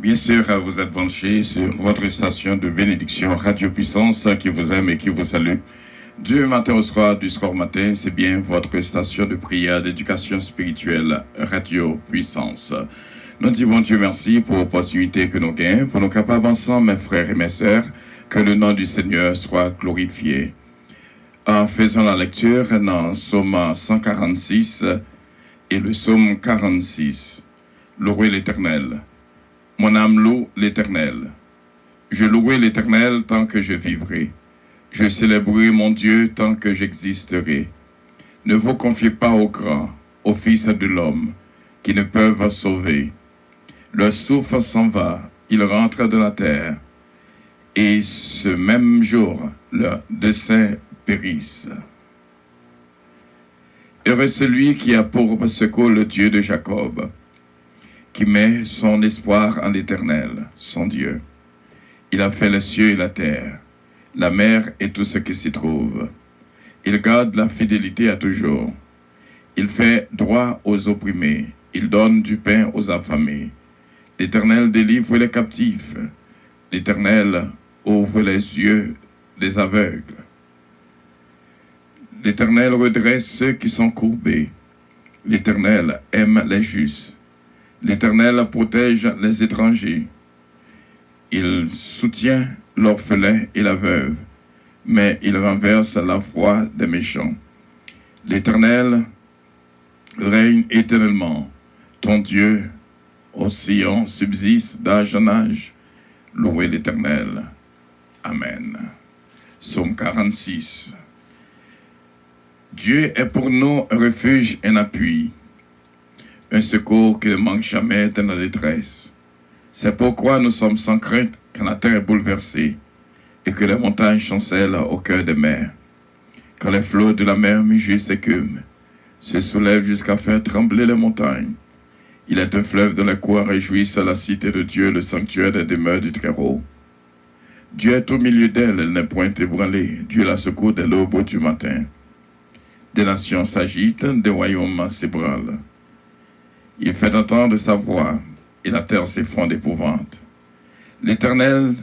Bien sûr, vous êtes branchés sur votre station de bénédiction Radio Puissance qui vous aime et qui vous salue. Du matin au soir, du soir au matin, c'est bien votre station de prière, d'éducation spirituelle Radio Puissance. Nous disons Dieu merci pour l'opportunité que nous gagnons, pour nous capables ensemble, mes frères et mes sœurs, que le nom du Seigneur soit glorifié. En faisant la lecture dans Psaume 146 et le Psaume 46, louez l'Éternel. Mon âme loue l'Éternel. Je louerai l'Éternel tant que je vivrai. Je célébrerai mon Dieu tant que j'existerai. Ne vous confiez pas aux grands, aux fils de l'homme, qui ne peuvent sauver. Leur souffle s'en va, ils rentrent de la terre, et ce même jour, leurs desseins périssent. Heureux celui qui a pour secours le Dieu de Jacob, qui met son espoir en l'Éternel, son Dieu. Il a fait les cieux et la terre, la mer et tout ce qui s'y trouve. Il garde la fidélité à toujours. Il fait droit aux opprimés. Il donne du pain aux affamés. L'Éternel délivre les captifs. L'Éternel ouvre les yeux des aveugles. L'Éternel redresse ceux qui sont courbés. L'Éternel aime les justes. L'Éternel protège les étrangers. Il soutient l'orphelin et la veuve, mais il renverse la foi des méchants. L'Éternel règne éternellement. Ton Dieu, ô Sion, subsiste d'âge en âge. Louez l'Éternel. Amen. Psaume 46. Dieu est pour nous un refuge et un appui, un secours qui ne manque jamais dans la détresse. C'est pourquoi nous sommes sans crainte quand la terre est bouleversée et que les montagnes chancellent au cœur des mers. Quand les flots de la mer mugissent écument, se soulèvent jusqu'à faire trembler les montagnes. Il est un fleuve de la cour réjouisse à la cité de Dieu, le sanctuaire des demeures du Très-Haut. Dieu est au milieu d'elle, elle n'est point ébranlée. Dieu la secourt dès l'aube du matin. Des nations s'agitent, des royaumes s'ébranlent. Il fait entendre sa voix, et la terre s'effondre d'épouvante. L'Éternel,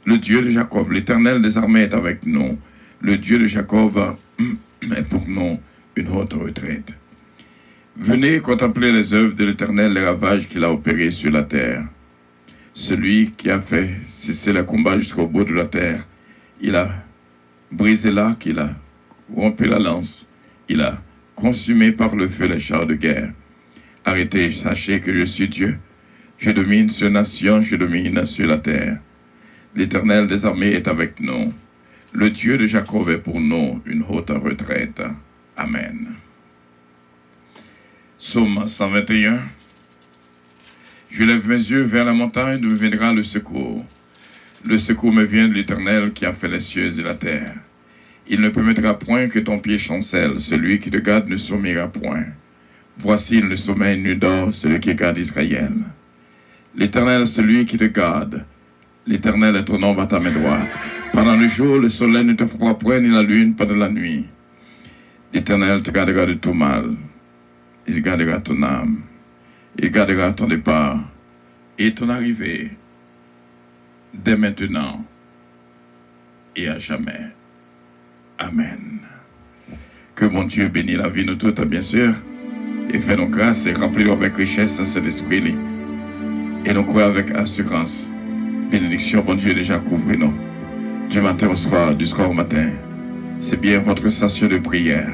le Dieu de Jacob, l'Éternel des armées est avec nous. Le Dieu de Jacob est pour nous une haute retraite. Venez contempler les œuvres de l'Éternel, les ravages qu'il a opérés sur la terre. Celui qui a fait cesser le combat jusqu'au bout de la terre, il a brisé l'arc, il a rompu la lance, il a consumé par le feu les chars de guerre. Arrêtez, sachez que je suis Dieu. Je domine sur nations, je domine sur la terre. L'Éternel des armées est avec nous. Le Dieu de Jacob est pour nous une haute retraite. Amen. Psaume 121. Je lève mes yeux vers la montagne d'où me viendra le secours. Le secours me vient de l'Éternel qui a fait les cieux et la terre. Il ne permettra point que ton pied chancelle. Celui qui te garde ne sommeillera point. Voici le sommeil nu dort, celui qui garde Israël. L'Éternel, celui qui te garde. L'Éternel est ton ombre à ta main droite. Pendant le jour, le soleil ne te fera point, ni la lune pendant la nuit. L'Éternel te gardera de tout mal. Il gardera ton âme. Il gardera ton départ et ton arrivée, dès maintenant et à jamais. Amen. Que mon Dieu bénisse la vie de nous toutes, bien sûr, et fait nos grâces et remplit-nous avec richesse cet esprit. Et nous croyons avec assurance. Bénédiction, bon Dieu, déjà couvre-nous. Du matin au soir, du soir au matin. C'est bien votre station de prière,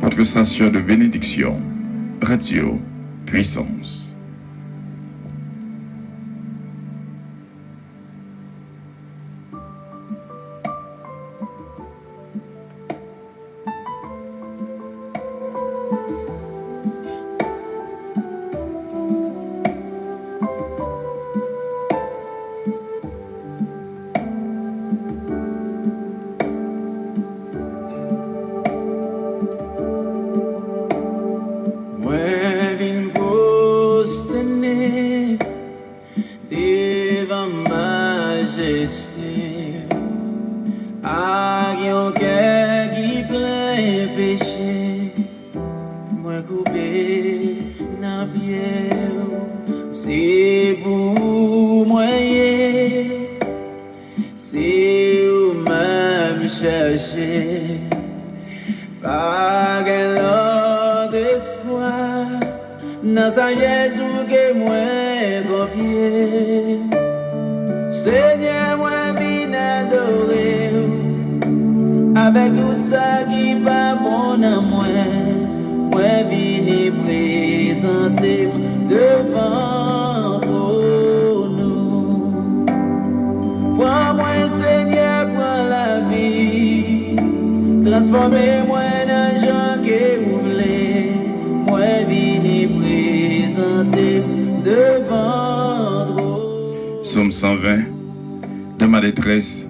votre station de bénédiction, Radio Puissance. à Jésus que moi confié. Seigneur, moi viens adorer. Avec tout ça qui pas bon à moi, moi viens présenter devant nous. Prends-moi, Seigneur, prends la vie. Transformez-moi dans gens que vous voulez. Moi viens présenter devant vous. Psaume 120. De ma détresse,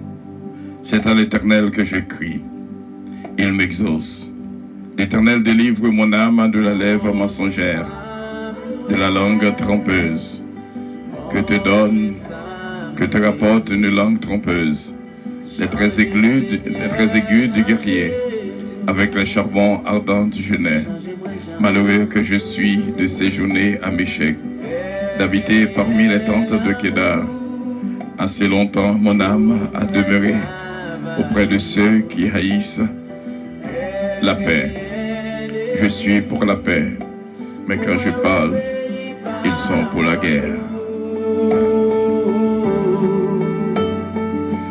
c'est à l'Éternel que je crie. Il m'exauce. L'Éternel délivre mon âme de la lèvre mensongère, de la langue trompeuse. Que te donne, que te rapporte une langue trompeuse, les traits aigus du guerrier, avec le charbon ardent du genêt. Malheureux que je suis de séjourner à Méchec, d'habiter parmi les tentes de Kédar. Assez longtemps mon âme a demeuré auprès de ceux qui haïssent la paix. Je suis pour la paix, mais quand je parle, ils sont pour la guerre.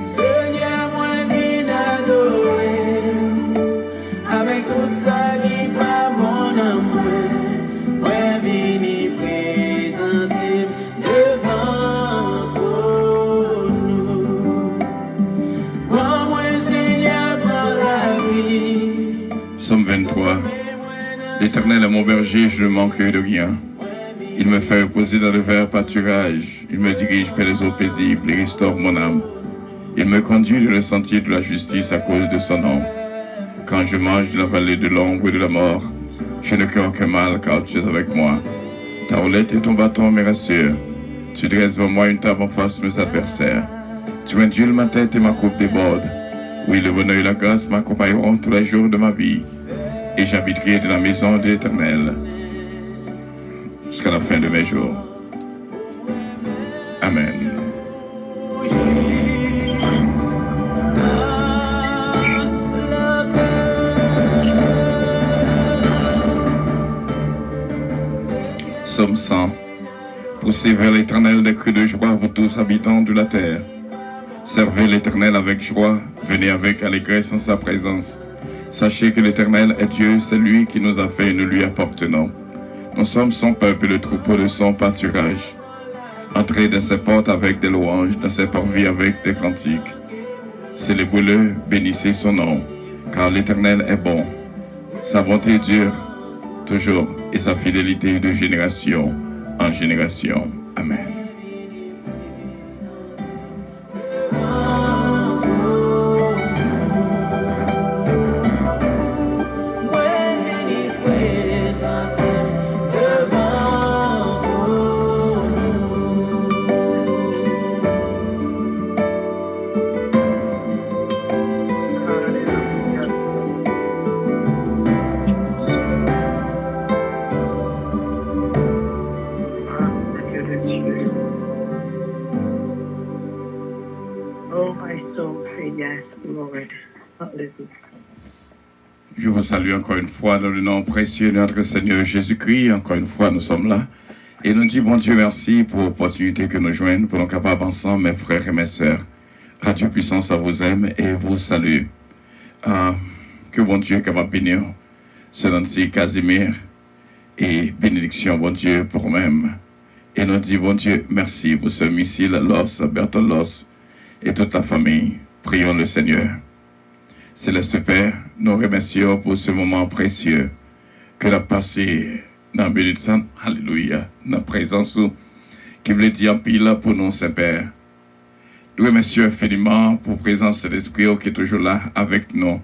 Seigneur, moi viens adorer. Avec tout ça qui pas bon à moi viens présenter devant nous. Prends-moi, Seigneur, prends la vie. Psaume 23. L'Éternel est mon berger, je ne manque de rien. Il me fait reposer dans le vert pâturage. Il me dirige vers les eaux paisibles et restaure mon âme. Il me conduit dans le sentier de la justice à cause de son nom. Quand je mange dans la vallée de l'ombre et de la mort, je ne crains aucun mal car tu es avec moi. Ta roulette et ton bâton me rassurent. Tu dresses devant moi une table en face de mes adversaires. Tu induis ma tête et ma coupe déborde. Oui, le bonheur et la grâce m'accompagneront tous les jours de ma vie. Et j'habiterai dans la maison de l'Éternel jusqu'à la fin de mes jours. Amen. Psaume 100. Poussez vers l'Éternel des cris de joie, vous tous habitants de la terre. Servez l'Éternel avec joie, venez avec allégresse en sa présence. Sachez que l'Éternel est Dieu, c'est lui qui nous a fait et nous lui appartenons. Nous sommes son peuple et le troupeau de son pâturage. Entrez dans ses portes avec des louanges, dans ses parvis avec des cantiques. Célébrez-le, bénissez son nom, car l'Éternel est bon. Sa bonté dure toujours et sa fidélité de génération en génération. Amen. Je vous salue encore une fois dans le nom précieux de notre Seigneur Jésus-Christ. Encore une fois, nous sommes là. Et nous disons, bon Dieu, merci pour l'opportunité que nous joignons pour nous capables ensemble, mes frères et mes sœurs. Radio Puissance, ça vous aime et vous salue. Que bon Dieu est capable de bénir ce Nancy Casimir et bénédiction, bon Dieu, pour nous-mêmes. Et nous disons, bon Dieu, merci pour ce missile, Los, Berthold Los et toute la famille. Prions le Seigneur. Céleste Père, nous remercions pour ce moment précieux que l'on a passé dans la bénédiction, alléluia, dans la présence qui voulait dire en pile pour nous, Saint-Père. Nous remercions infiniment pour la présence de l'Esprit qui est toujours là avec nous,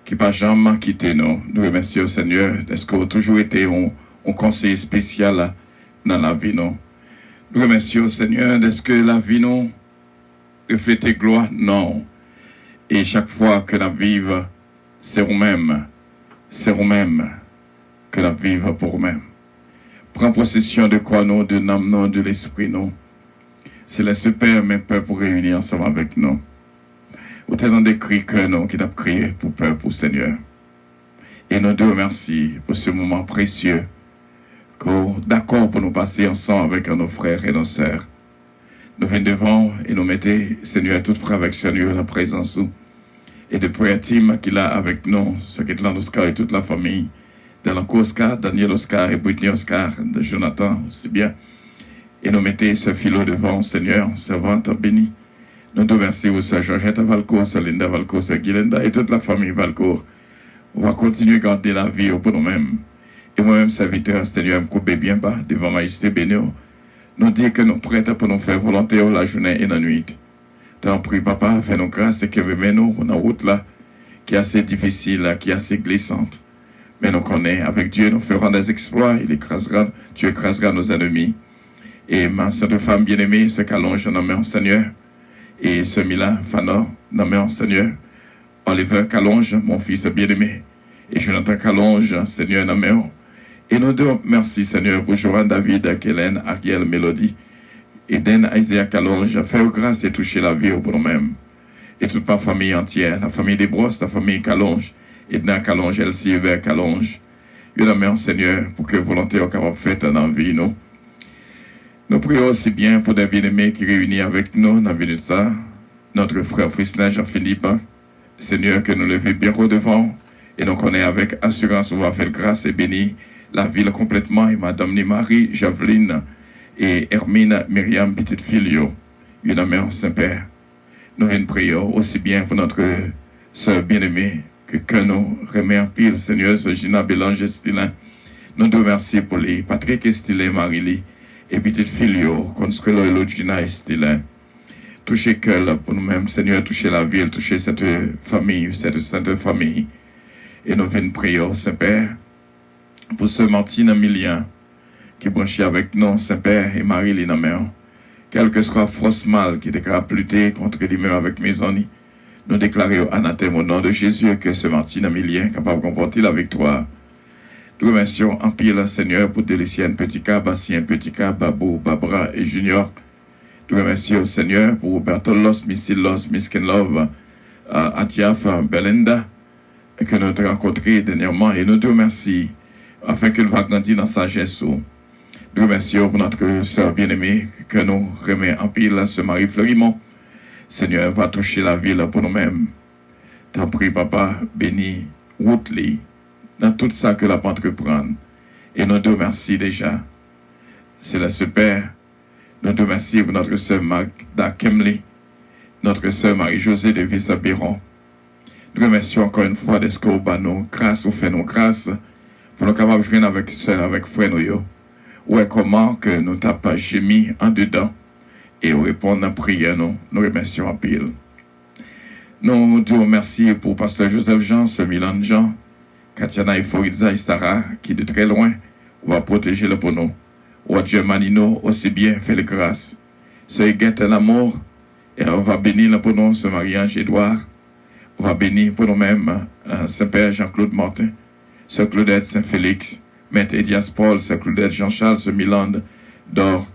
qui n'a pas jamais quitté nous. Nous remercions, Seigneur, est-ce que vous avez toujours été un conseiller spécial dans la vie, nous. Nous remercions, Seigneur, est-ce que la vie, nous, reflète gloire? Non. Et chaque fois que nous vivons, c'est nous-mêmes que nous vivons pour nous-mêmes. Prends possession de quoi nous, de l'âme, nous, de l'esprit, nous. C'est le Père, mes peuple, pour réunir ensemble avec nous. Vous êtes dans des cris que nous, qui t'avons crié pour peuple, pour Seigneur. Et nous te remercions pour ce moment précieux d'accord pour nous passer ensemble avec nos frères et nos sœurs. Nous venons devant et nous mettons, Seigneur, tout frère avec Seigneur, la présence et de prière team qu'il a avec nous, ce qui est là, Oscar et toute la famille, Delanco Oscar, Daniel Oscar et Brittany Oscar, de Jonathan aussi bien. Et nous mettons ce philo devant, Seigneur, servante bénie. Nous te remercions, Sœur Georgette Valcourt, Sœur Linda Valcourt, Sœur Guilenda et toute la famille Valcourt. On va continuer à garder la vie pour nous-mêmes. Et moi-même, serviteur, Seigneur, me couper bien bas devant Majesté bénie. Nous disons que nous sommes prêts pour nous faire volonté la journée et la nuit. T'en prie, Papa, fais-nous grâce et que nous dans la route là, qui est assez difficile, qui est assez glissante. Mais nous connaissons, avec Dieu, nous ferons des exploits, tu écraseras nos ennemis. Et ma sainte femme bien-aimée, ce qu'allonge dans mes Seigneur, et ce Mila Fanor, dans mes Seigneur, Oliver Calonge, mon fils bien-aimé, et Jonathan Calonge, Seigneur, dans mes. Et nous disons merci, Seigneur, pour Joran, David, Kellen, Ariel, Mélodie, Eden, Isaiah Calonge, faire grâce et toucher la vie pour nous-mêmes. Et toute ma famille entière, la famille des Brosses, la famille Calonge, Edna Calonge, Elsie Hubert Calonge. Je nous remercie, Seigneur, pour que volonté soit capable de faire dans la vie, nous. Nous prions aussi bien pour des bien-aimés qui réunissent avec nous dans la vie de ça, notre frère Fristin Jean-Philippe, Seigneur, que nous levons bien au devant, et nous connaissons avec assurance, on va faire grâce et bénir la ville complètement, et Madame Marie, Javeline, et Hermine, Myriam, petite fille, je nous remercie, Saint-Père. Nous venons prier aussi bien pour notre sœur bien-aimée, que nous remet en pile, Seigneur, ce Gina Bélange Stilin. Nous te remercions pour les Patrick Estilin, Marie-Lie, et petite fille, Consuelo et l'autre Gina Estilin. Touchez cœur pour nous-mêmes, Seigneur, toucher la ville, toucher cette famille, cette sainte famille. Et nous venons prier, Saint-Père, pour ce Martine Emilien, qui branchait avec nous, Saint-Père et Marie-Lie, quel que soit force mal qui déclare lutter contre lui-même avec mes amis. Nous déclarons anathème au nom de Jésus que ce Martin Emilien capable de comporter la victoire. Nous remercions en pile, Seigneur, pour Délicienne, Petit Cas, Bastien, Petit Cas, Babou, Babra et Junior. Nous remercions, Seigneur, pour Bertolos, Missilos, Miskinlove, Atiaf, Belinda, que nous avons rencontré dernièrement. Et nous te remercions afin qu'elle va grandir dans sa sagesse. Nous remercions pour notre sœur bien-aimée que nous remet en pile, ce Marie Fleurimont. Seigneur, va toucher la ville pour nous-mêmes. T'en prie, Papa, bénis, route-les, dans tout ça que la pente reprend. Et nous te remercions déjà. C'est la Père. Nous te remercions pour notre sœur Magda Kemley, notre sœur Marie-Josée de Vissa-Béron. Nous remercions encore une fois d'Escobano, grâce ou fait nos grâces, pour nous capables de jouer avec sœur, avec frère nous. Ou comment que nous t'as pas gémi en dedans. Et au répondre à la prière, nous remercions en pile. Nous te remercions pour Pasteur Joseph Jean, ce Milan Jean, Katiana et Foriza Istara, qui de très loin va protéger le pour nous. Ou Dieu Manino, aussi bien, fait les grâces. Ce guette l'amour, et on va bénir pour nous, ce Marie-Ange Édouard. On va bénir pour nous-mêmes, Saint-Père Jean-Claude Martin, ce Claudette Saint-Félix, Maître Edias Paul, ce Claudette Jean-Charles, ce Milan d'Or.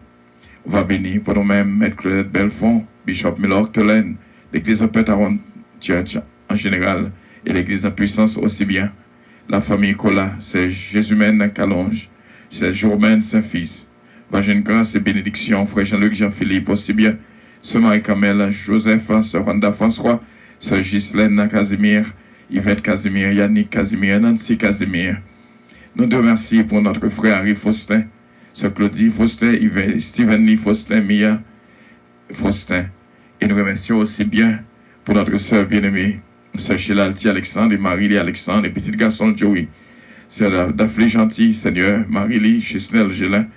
On va bénir pour nous-mêmes, Maître Claudette Belfond, Bishop Milor Telen, l'Église Pétaron Church en général, et l'Église en puissance aussi bien. La famille Cola, c'est Jésus-Mène Calonge, c'est Jourmène Saint-Fils. Vagine grâce et bénédiction, frère Jean-Luc Jean-Philippe aussi bien. Ce Marie-Camel, Joseph, ce Rwanda François, ce Ghislaine Casimir, Yvette Casimir, Yannick Casimir, Nancy Casimir. Nous te remercions pour notre frère Harry Faustin, ce Claudie Faustin, Steven Lee Faustin, Mia Faustin. Et nous remercions aussi bien pour notre sœur bien-aimée, sœur Sheila Alti Alexandre et Marie-Lie Alexandre et petit garçon Joey. Sœur Daphné Gentil, Seigneur, Marie-Lie, Chisnel Gélin.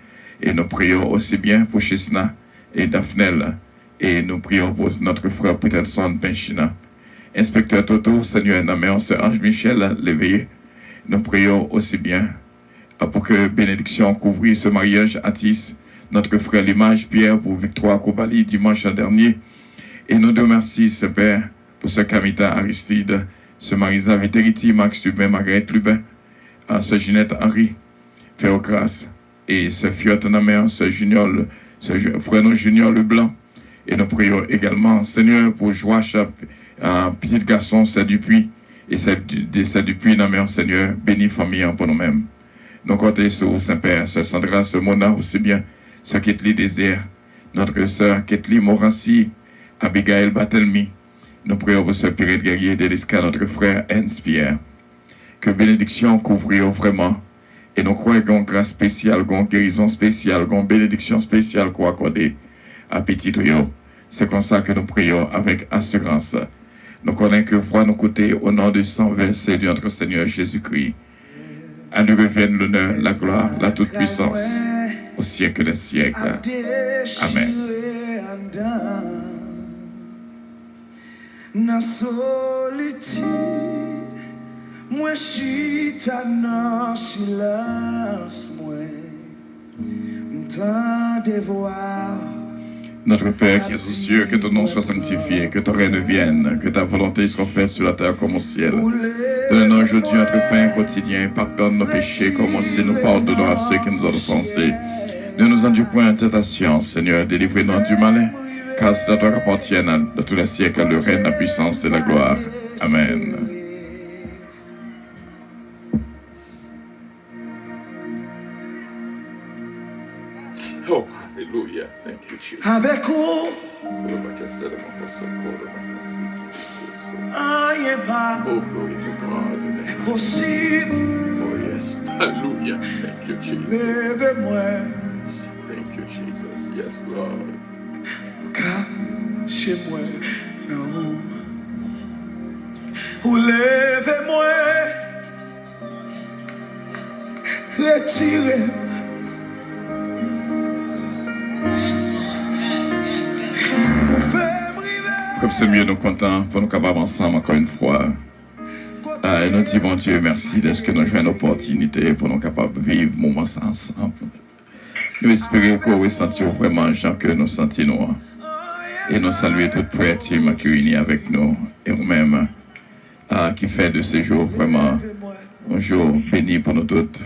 Et nous prions aussi bien pour Chisna et Daphnel. Et nous prions pour notre frère Peterson Penchina. Inspecteur Toto, Seigneur, Naméon, sœur Ange Michel, l'éveillé. Nous prions aussi bien pour que bénédiction couvrit ce mariage Atis, notre frère Limage Pierre pour Victoire Kobali dimanche dernier. Et nous te remercions, ce Père, pour ce Kamita Aristide, ce Marisa Viteriti, Max Lubin, Marguerite Lubin, ce Ginette Henry, Féocras, et ce Fiot Naméon, ce Junior, ce frère Junior Leblanc. Et nous prions également, Seigneur, pour Joachim, un petit garçon, c'est Dupuis, et c'est Dupuis, Naméon, Seigneur, bénis famille pour nous-mêmes. Nous comptons sur vous, Saint-Père, Sœur Sandra, ce Mona, aussi bien, Sœur Ketli Désir, notre Sœur Ketli Morancy, Abigail Batelmi. Nous prions pour Sœur Pirate Guerrier d'Eliska, notre frère Hans Pierre. Que bénédiction couvre vraiment. Et nous croyons qu'on grâce spéciale, qu'on guérison spéciale, qu'on bénédiction spéciale qu'on accorder à petit Rio. C'est comme ça que nous prions avec assurance. Nous connaissons que foi nous coûter au nom du sang versé de notre Seigneur Jésus-Christ. À nous revienne l'honneur, la gloire, la toute-puissance au siècle des siècles. Amen. Na solitude, moi chita dans silence, moi m'entendez voir. Notre Père qui es aux cieux, que ton nom soit sanctifié, que ton règne vienne, que ta volonté soit faite sur la terre comme au ciel. Donne-nous aujourd'hui notre pain quotidien, pardonne nos péchés comme aussi nous pardonnons à ceux qui nous ont offensés. Ne nous induis point en tentation, Seigneur, délivrez-nous du malin, car c'est à toi qu'appartiennent de tous les siècles le règne, la puissance et la gloire. Amen. Oh, Alléluia. Thank you, Jesus. Avec vous, rien pas Oh, glory to God. possible. Oh, yes. Hallelujah. Thank you, Jesus. Levez-moi, Thank you, Jesus. Yes, Lord. cachez-moi, non. Ou levez-moi, retirez. Comme ce mieux nous comptons pour nous capables ensemble encore une fois. Et nous disons, bon Dieu, merci de ce que nous jouons une opportunité pour nous capables de vivre moment ensemble. Nous espérons qu'on ressentir vraiment les gens que nous sentons. Et nous saluons toute prière team qui est unie avec nous et nous-mêmes qui fait de ce jour vraiment un jour béni pour nous toutes.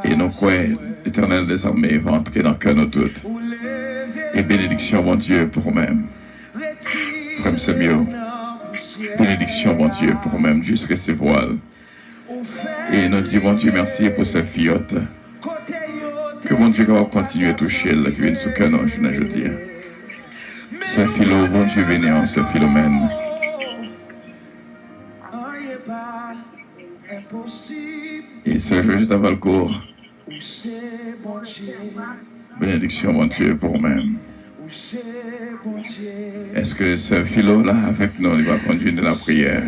Et nous croyons l'Éternel des armées va entrer dans le cœur de nous toutes. Et bénédiction, mon Dieu, pour nous-mêmes. Frère Samuel, bénédiction, mon Dieu, pour nous-mêmes, juste recevoir. Et nous disons, mon Dieu, merci pour cette filleotte. Que mon Dieu va continuer à toucher, qui vient sous cœur, je dis. Ce philo, bon Dieu bénéant, ce Philomène. Et ce juste avant le cours. Bénédiction, mon Dieu, pour nous-mêmes. Est-ce que ce philo-là avec nous, il va conduire de la prière?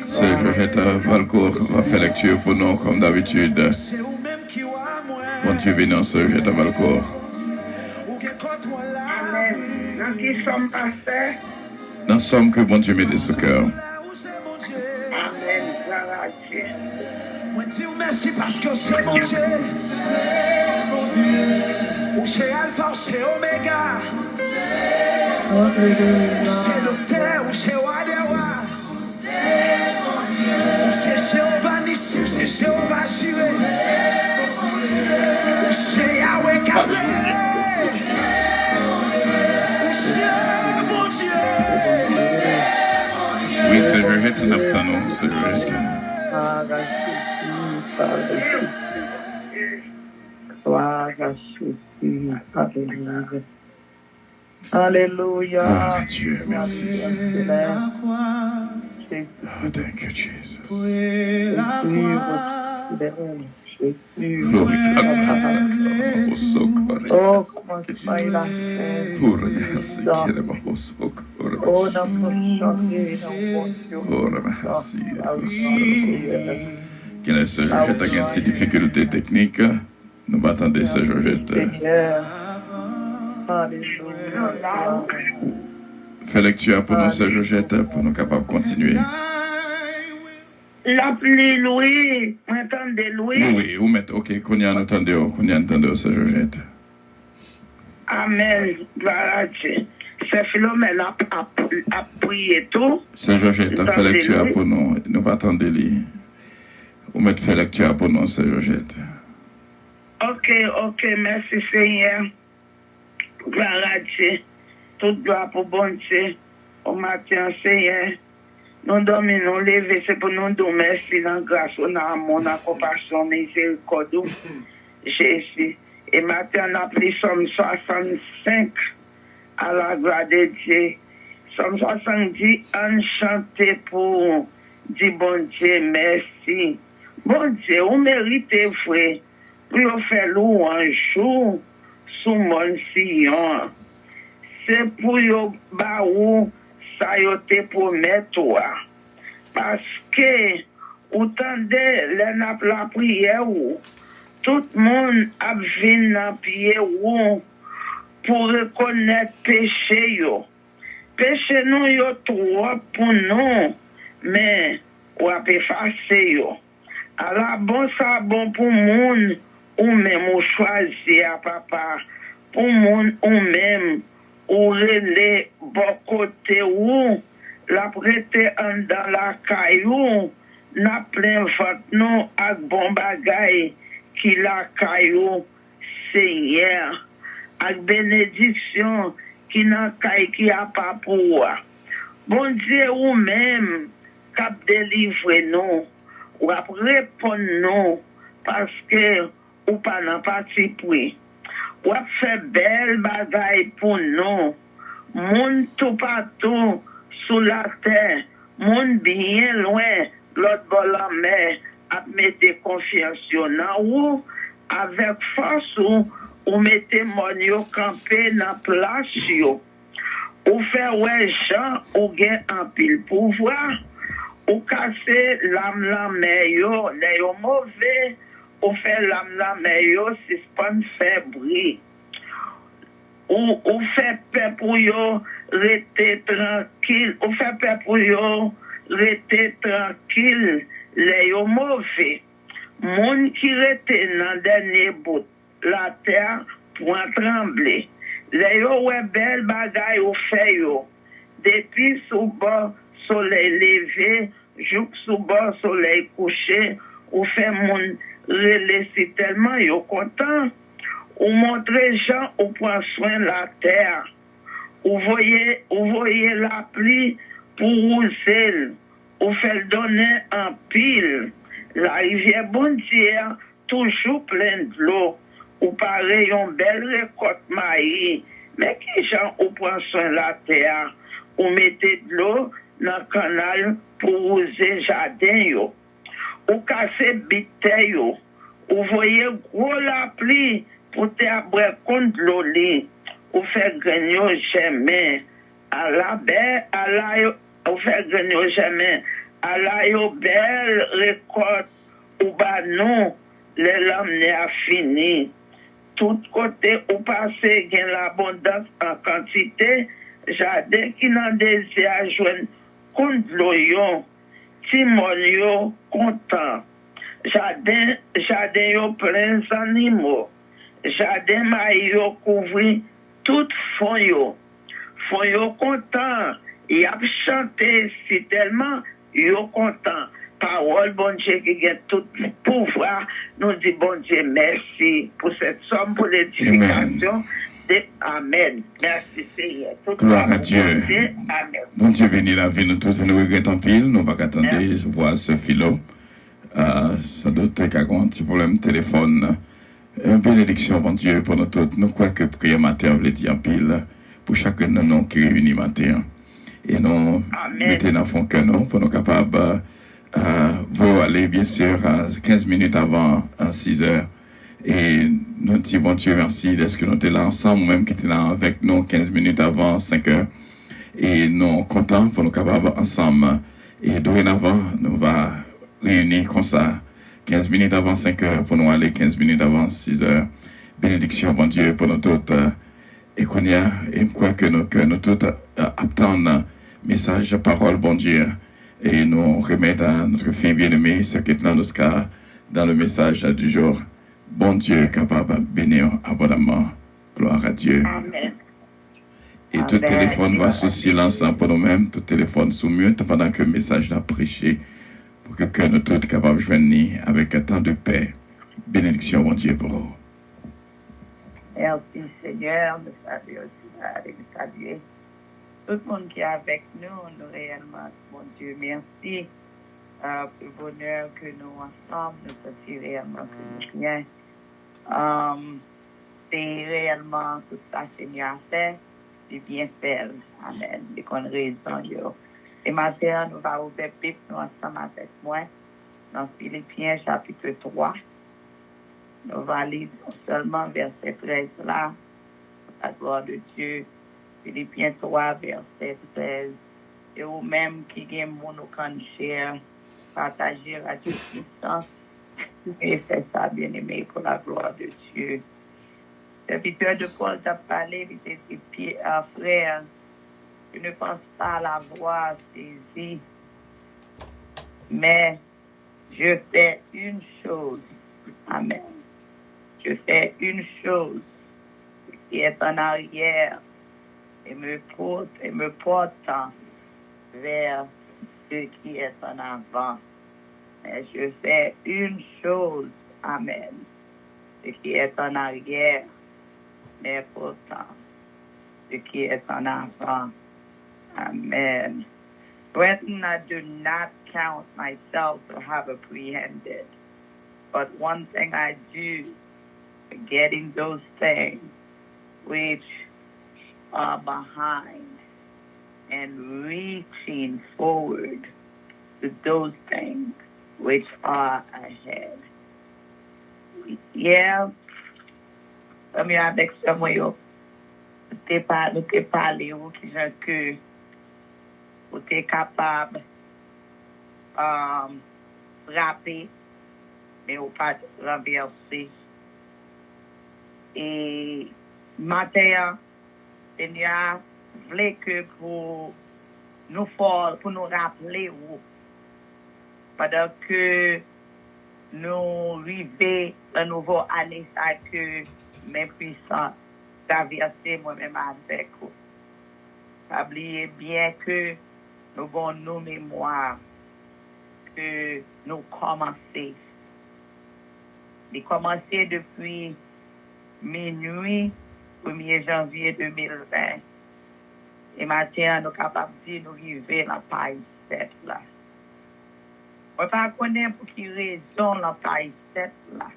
Ce Georgette Valcourt va faire lecture pour nous comme d'habitude. Mon Dieu bénisse ce Georgette Valcourt. Dans le somme que bon Dieu mette sous cœur. Moi dis merci parce que c'est mon Dieu. Ou c'est Alpha, ou c'est Oméga. Ou c'est Docteur, ou c'est Wadewa. Ou c'est Jéhovah Nissi, ou c'est Jéhovah Jireh. Ou c'est Yahweh Gabriel. Ou c'est mon Dieu. Oui, c'est Georgette Naptano, c'est Georgette. Alléluia. Gloire à Dieu, merci. Oh, thank you, Jesus. Glory to God. Oh, comment tu m'as Quelle est ce Georgette avec une petite difficulté technique? Nous attendons ce Georgette. Fais lecture pour nous ce Georgette pour nous capables de continuer. La pluie, Louis. M'entendez, Louis? Oui, vous mettez, ok, qu'on y a entendu ce Georgette. Amen. Gloire à Dieu. C'est Philomène a prié tout. Ce Georgette a fait lecture pour nous. Nous va attendre lui. Vous mettez fait lecture pour nous, ce Georgette. Ok, merci Seigneur. Gloire à Dieu. Toute gloire pour bon Dieu. au matin, Seigneur, nous dormons, nous lever, c'est pour nous dire merci, dans grâce, au amour, dans compassion, miséricorde, Jésus. Et maintenant, on a pris Somme 65 à la gloire de Dieu. Somme 70, enchanté pour dire bon Dieu, merci. Bon Dieu, vous méritez, frère, pour vous faire louange sous mon sillon. C'est pour vous baou, ça y te promet toi. Parce que, autant de la prière, tout le monde a vu dans le pied pour reconnaître péché. Péché nous yo trop pour nous, mais on a effacé. Alors bon ça bon pour monde ou même ou choisir papa pour monde ou même ou relais bon côté ou la prêter dans la caillou n'a plein vote non avec bon bagay qui la caillou Seigneur avec bénédiction qui n'a caille qui a pas pour bon Dieu ou même cap délivrer nous ou répondre nous parce que ou pas n'a parti pris ou a fait belle bagaille pour nous monde tout partout sous la terre monde bien loin l'autre bord la mer a mettre confiance dans ou avec force ou mettez mon yo campé dans place yo ou faire ouais Jean ou gain en pile pouvoir ou casser l'âme la mer yo les yo mauvais ou faire l'âme la mer yo suspend faire bruit ou fait paix pour yo rester tranquille ou fait paix pour yo rester tranquille les yo mauvais moun qui rete dans dernier bout la terre pour trembler. Les yo ouais belle bagaille ou fait yo. Depuis sous bas soleil levé, jouk sous bas soleil couché, ou fait moun relais tellement yo content. Ou montre gens ou prend soin la terre. Ou voyez la pluie pour rouser, ou fait donner en pile. La rivière Bondière toujours pleine de l'eau. Ou pareil, une belle récolte maïs. Mais qui gens ou prend soin la terre, ou mettez de l'eau dans le canal pour rouser jardin yo. Ou casser bité yo. Ou voyez gros la pluie pour te abrer contre l'eau li. Ou faire gagner jamais. À la baie, à la ou faire gagner jamais. À la yo belle récolte. Ou bah non, les lames n'est fini. Tout côté ou passé gain l'abondance en quantité, jardin qui n'en désire à joindre contre l'oyon, timon yo content. Jardin yo plein d'animaux. Jardin maïs yo couvri tout fond yo. Fond yo content. Y a chanté si tellement yo content. Parole, bon Dieu, qui a tout le pouvoir, nous dit, bon Dieu, merci pour cette somme, pour l'édification. Amen. Merci, Seigneur. Gloire à Dieu. Amen. Bon Dieu bénit la vie, nous tous, nous regrettons pile, nous ne pouvons pas attendre, voir ce philo. Ça doit être un petit problème de téléphone. Une bénédiction, bon Dieu, pour nous tous. Nous croyons que prière matin, on veut dire en pile, pour chacun de nous qui réunit matin. Et nous mettons dans le fond que nous, pour nous capables. Vous allez bien sûr à 15 minutes avant 6 heures et nous disons bon Dieu merci d'être que nous étions là ensemble, même qui étaient là avec nous 15 minutes avant 5 heures et nous sommes contents pour nous capables ensemble et dorénavant nous va réunir comme ça 15 minutes avant 5 heures pour nous aller 15 minutes avant 6 heures. Bénédiction bon Dieu pour nous tous et qu'on y a et je crois que nous tous attendons message parole bon Dieu. Et nous remettons à notre fille bien-aimée ce qui est dans le message du jour. Bon Dieu, capable de bénir abondamment. Gloire à Dieu. Amen. Et tout téléphone va sous silence pour nous-mêmes, tout téléphone sous mute pendant que le message l'a prêché, pour que nous tous capables de joindre avec un temps de paix. Bénédiction, mon Dieu, pour vous. Merci Seigneur, de saluer aussi, de saluer tout le monde qui est avec nous réellement, mon Dieu, merci pour le bonheur que nous ensemble, nous sommes réellement que nous bien. C'est réellement tout ça que Seigneur a fait, c'est bien fait. Amen. Et qu'on raison, yo. Et maintenant, nous allons ouvrir Bible nous ensemble avec moi dans Philippiens chapitre 3. Nous allons lire seulement verset 13 là, la gloire de Dieu. Philippiens 3, verset 13. Et vous-même qui avez mon cher, partager à Dieu puissance. Et c'est ça, bien aimé, pour la gloire de Dieu. Le serviteur de Paul t'a parlé, il était dit, frère, je ne pense pas l'avoir saisi, mais je fais une chose. Amen. Je fais une chose qui est en arrière et me porte vers ce qui est en avant. Mais je fais une chose. Amen. Ce qui est en arrière, mais pourtant, ce qui est en avant. Amen. Brethren, I do not count myself to have apprehended, but one thing I do, forgetting those things which are behind and reaching forward to those things which are ahead. Yeah. Comme avec ça, moi, nous t'ai parlé, ou qui gens que vous êtes capable frapper, mais ou pas renverser. Et matin, Seigneur voulait que pour nous rappeler où, pendant que nous vivons la nouvelle année, ça que mes puissants traversé moi-même avec vous. Oubliez bien que nous avons nos mémoires que nous commençons. Nous commençons depuis minuit, 1er janvier 2020. Et maintenant, nous sommes capables de dire nous arriver dans la page 7 là. On ne pas connaître pour quelle raison la page 7 là.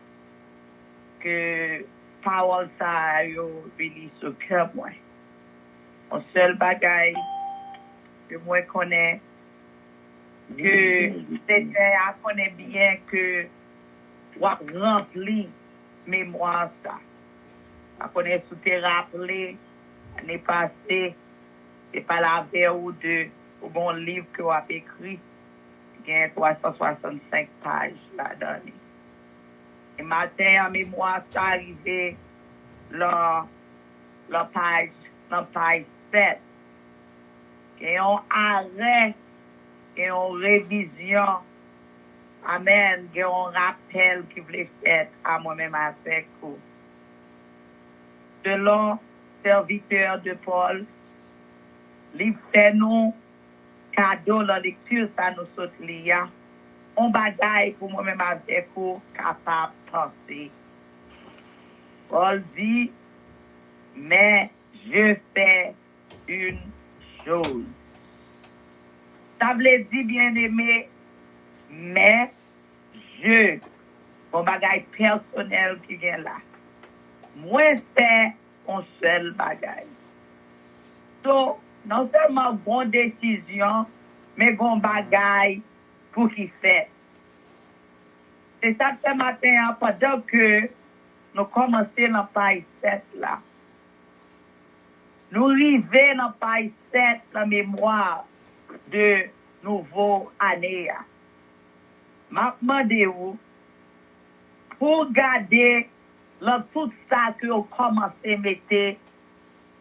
Que parole ça a eu sur cœur moi. Mon seul bagage que moi connais que c'était à connaître bien que wa rempli mémoire ça. À connaître tout est rappelé l'année passée c'est pas la veille ou deux au bon livre que vous avez écrit il y a 365 pages là-dedans. Et matin, en mémoire, ça arrivé la page 7. Et on arrête, et on révision. Amen. Et on rappel qui voulait faire à moi-même avec vous. Selon serviteur de Paul, il fait nous cadeau la lecture, ça nous saute l'IA. On bagaille pour moi-même avec vous, capable de penser. Paul dit, mais je fais une chose. Ça veut dire, bien aimé, mais mon bagaille personnel qui vient là. Moi, c'est un seul bagaille. Donc, non seulement bonne décision, mais bon bagaille pour qui fait. C'est ça ce matin, pendant que nous commençons dans page 7 là. Nous arrivons dans page 7, la mémoire de nouveau année. Ma demande pour garder là, tout ça que vous commencez à mettre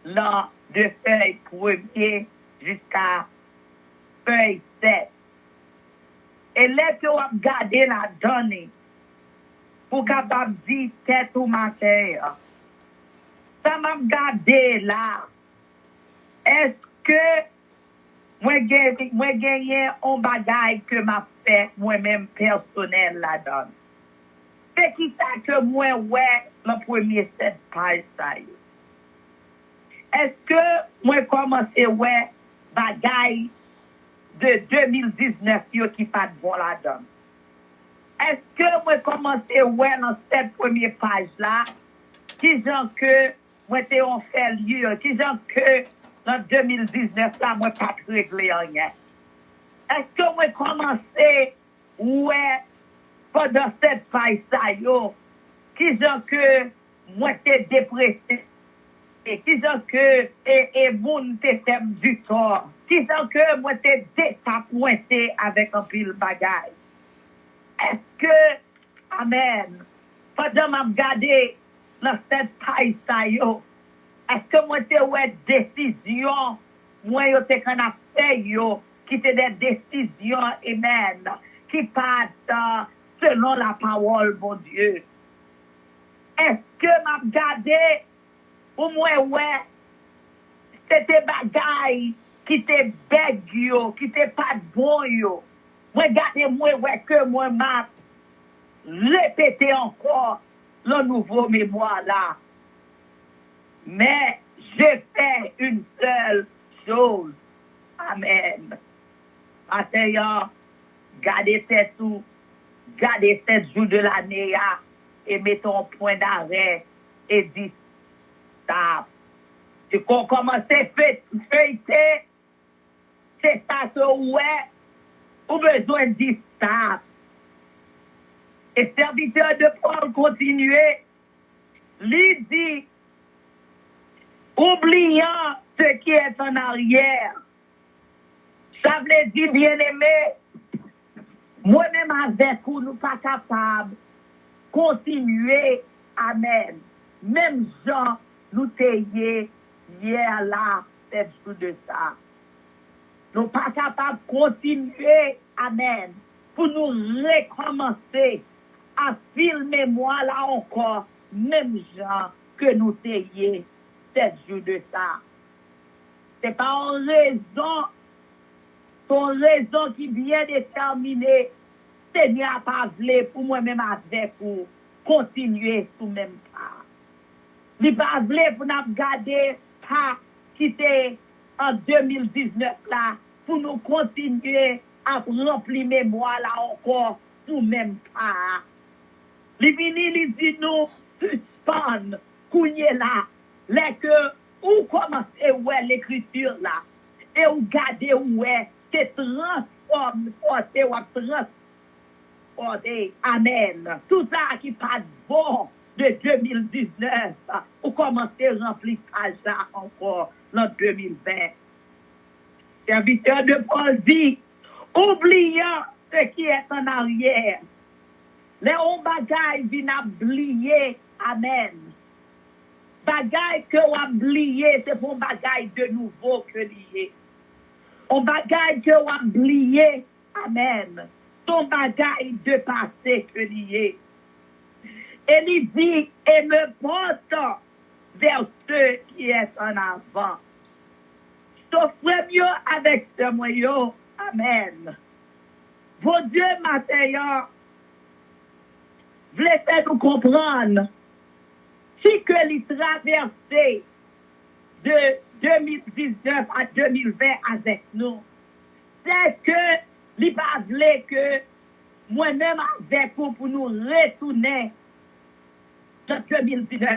là, de feuille premier jusqu'à feuille 7. Et là, que vous gardez la donnée pour capable dire tête ou matin. Ça m'a gardé là. Est-ce que moi gagné un bagage que m'a fait moi-même personnel là-dedans? C'est qui ça que moi ouais le premier 7 pages ça. Est-ce que moi commencé ouais bagaille de 2019 yo qui pas bon la donne. Est-ce que moi commencer ouais dans cette première page là, qui gens que moi t'ai on fait lieu, qui gens que dans 2019 là moi pas réglé rien. Est-ce que moi commencer ouais pendant cette page ça yo, qui gens que moi t'ai dépressé, qui gens que et moun t'ai fait du tort, qui gens que moi t'ai désappointé avec un pile bagaille. Est-ce que, amen, pendant m'a regardé dans cette paille ça yo, est-ce que moi t'ai ouais décision, moi yo t'ai qu'on a fait yo, qui t'ai des décisions, amen, qui partent selon la parole, bon Dieu. Est-ce que m'a regardé, ou moi ouais, c'était bagaille qui t'est beg yo, qui t'est pas bon yo. Regardez-moi, ouais, que moi, m'a répété encore le nouveau mémoire là. Mais j'ai fait une seule chose. Amen. Maintenant, gardez cette tout, gardez 7 jours de l'année et mettons point d'arrêt et dit stop. Tu commences à feuilleter, c'est ça que ouais. Ou besoin de ça. Et serviteur de Paul continuer, lui dit, oubliant ce qui est en arrière. Ça veut dire, bien-aimé, moi-même avec vous, nous pas capables de continuer. Amen. Même Jean, nous t'ayons hier là, 7 jours de ça. Nous ne sommes pas capables de continuer, amen, pour nous recommencer à filmer moi là encore, même gens que nous ayons 7 jours de ça. Ce n'est pas en raison, son raison qui bien déterminée, Seigneur n'a pas voulu pour moi-même avec vous, continuer sous même pas. Il n'a pas voulu pour nous garder pas quitter en 2019 là, pour nous continuer à remplir mémoire là encore, pour même pas. Les vini, dit nous, suspend, cougner là, là que, ou commencer ouais l'écriture là, et ou garder ouais, c'est transforme, porter ou transporter, amen. Tout ça qui passe bon de 2019, ou commencer à remplir ça encore en 2020. Serviteur de Paul dit, oubliant ce qui est en arrière, les on bagaille viennent oublier, amen. Bagaille que on oublier, c'est pour bagaille de nouveau que lié. On bagaille que on oublier, amen. Son bagaille de passé que lié. Et il dit, et me porte vers ceux qui est en avant. S'offre mieux avec ce moyen. Amen. Vos Dieu, matin, voulez faire nous comprendre si que les traversées de 2019 à 2020 avec nous, c'est que les pas voulu que moi-même avec vous pour nous retourner dans 2019.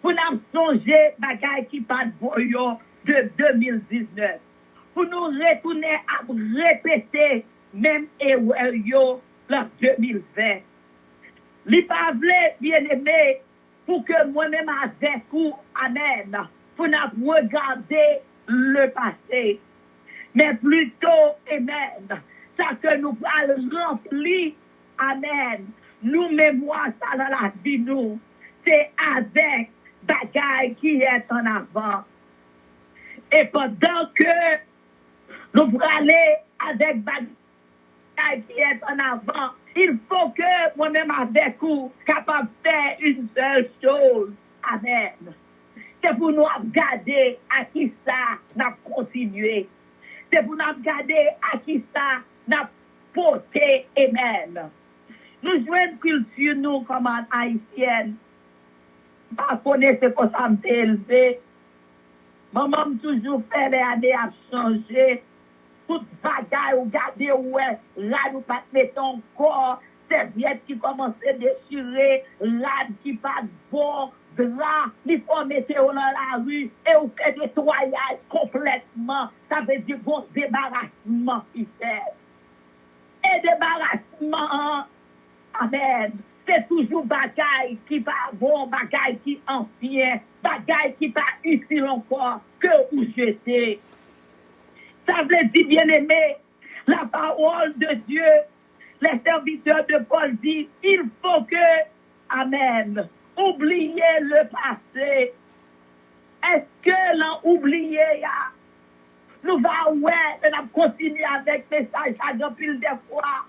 Pour nous songer bagaille qui pas de de 2019. Pour nous retourner à répéter même erreur en 2020. Les pas voulu, bien-aimé, pour que moi-même avec vous, amen, pour nous regarder le passé. Mais plutôt, amen, ça que nous allons remplir, amen, nous mémoire ça dans la vie, nous, c'est avec bagaille qui est en avant. Et pendant que nous allons aller avec bagaille qui est en avant, il faut que moi-même avec vous, capable de faire une seule chose. Amen. C'est pour nous regarder à qui ça n'a continué. C'est pour nous regarder à qui ça n'a porté. Amen. Nous jouons une culture, nous, comme haïtienne. Pas connaître ce qu'on s'est élevé. Maman toujours fait les années à changer. Toute bagaille, ou garder, ouais, là, nous pas mettre encore, serviette qui commence à déchirer, rad qui pas bon, drap, il faut mettre dans la rue, et on fait nettoyage complètement. Ça veut dire bon débarrassement qui fait. Et débarrassement, amen. C'est toujours bagaille qui pas bon, bagaille qui ancien, bagaille qui pas utile encore, que vous jetez. Ça veut dire, bien-aimé, la parole de Dieu, les serviteurs de Paul disent, il faut que, amen, oubliez le passé. Est-ce que l'on oublie, nous allons, ouais, nous continuer avec le message à pile des fois.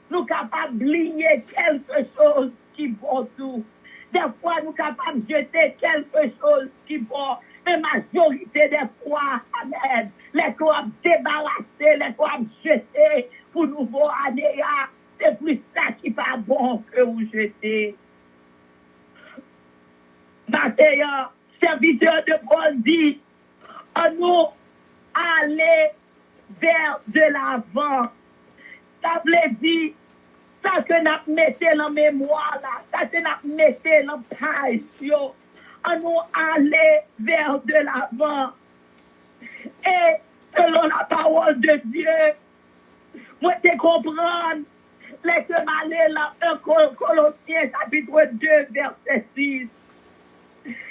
Nous sommes capables d'oublier quelque chose qui est bon tout. Des fois, nous sommes capables de jeter quelque chose qui est bon. Mais majorité des fois, amen, les quoi débarrasser, les quoi jeter pour nouveau année, c'est plus ça qui n'est pas bon que vous jetez. Maintenant, serviteur de Paul dit, nous aller vers de l'avant. Ça veut dire, ça que nous mettons dans la mémoire, là, ça que nous mettons dans la page, nous aller vers de l'avant. Et selon la parole de Dieu, moi te comprendre, laissez-moi aller là, 1 Colossiens chapitre 2, verset 6.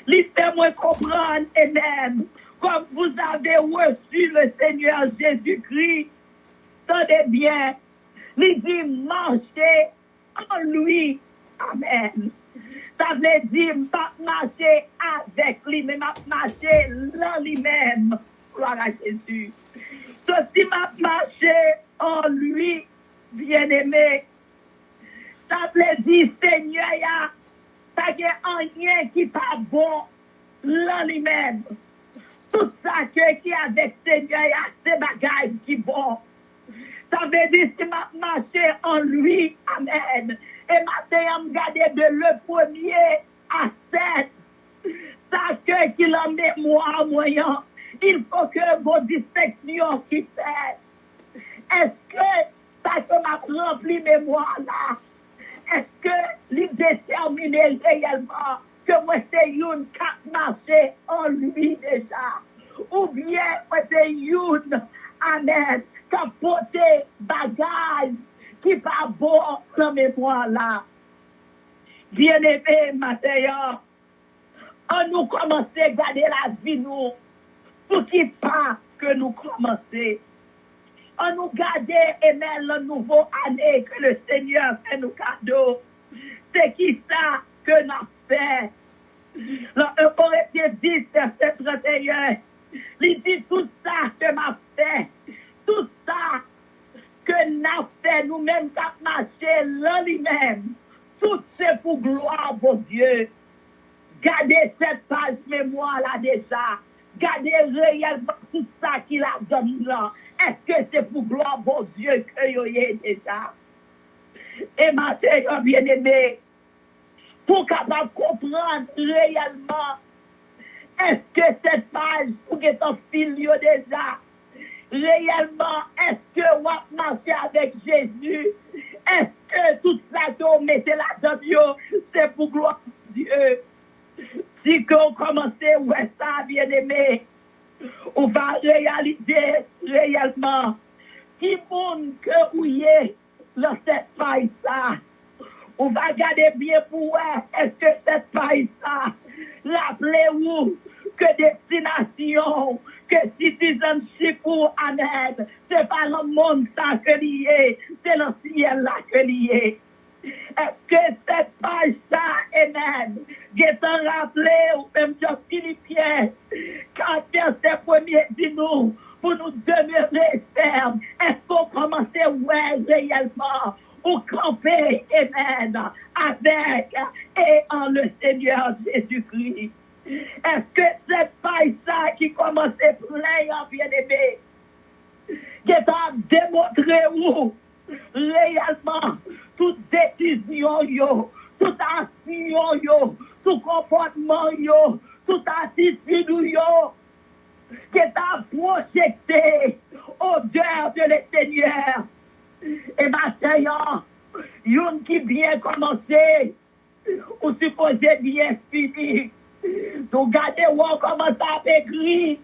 Laissez-moi comprendre, amen, comme vous avez reçu le Seigneur Jésus-Christ, tenez bien, il dit marchez en lui, amen. Ça veut dire, je marcher avec lui, mais je marcher dans lui-même. Gloire à Jésus. Donc, si je marcher en lui, bien-aimé, ça veut dire, Seigneur, ça n'y a rien qui n'est pas bon dans lui-même. Tout ça qui est avec Seigneur, c'est bagaille qui est bon. Ça veut dire, si je marcher en lui, amen. Et maintenant, je regarde de le premier à 7. Ça que qu'il en mémoire moyen. Il faut que vos distinctions qui fait. Est-ce que ça que m'a rempli mémoire là? Est-ce que l'il détermine réellement que moi c'est une qui marché en lui déjà? Ou bien moi c'est une, amen, qui a porté bagage qui pas bon dans mémoire là. Bien-aimé, Mathieu, on nous commence à garder la vie nous, pour qui pas que nous commençons. On nous garde et même la nouvelle année que le Seigneur fait nous cadeau. C'est qui ça que nous fait? Dans 1 Corinthiens 10, verset 31, il dit tout ça que m'a fait, tout ça que nous fait nous-mêmes qui marché là lui-même, tout c'est pour gloire pour Dieu. Gardez cette page mémoire là déjà. Gardez réellement tout ça qu'il a donné là. Est-ce que c'est pour gloire pour Dieu que vous avez déjà? Et ma sœur bien-aimée, pour capable comprendre réellement, est-ce que cette page, pour que ton fil déjà, réellement, est-ce que vous marchez avec Jésus? Est-ce que tout ça que vous mettez là-dedans, c'est pour gloire à Dieu? Si vous commencez, ouais, ça, bien-aimé, on va réaliser réellement qui monde que vous y est dans cette faille ça. On va regarder bien pour vous, est-ce que cette faille ça, rappelez-vous que destination, que citizenship pour amen, c'est pas le monde ça que lié, c'est le ciel là que lié. Est-ce que cette page ça, amen, est rappelé ou même dans Philippiens, quand verset premier dit nous, pour nous demeurer fermes, est-ce qu'on commence ouais réellement, ou camper, amen, avec et en le Seigneur Jésus-Christ? Est-ce que cette paille ça qui commence plein en bien-aimé, qui est à démontrer où réellement toute décision yo, toute action yo, tout comportement yo, toute attitude yo, qui t'a projeté odeur de le Seigneur. Et maintenant, une qui vient commencer, ou supposé bien fini. Donc, regardez où on commence à écrire,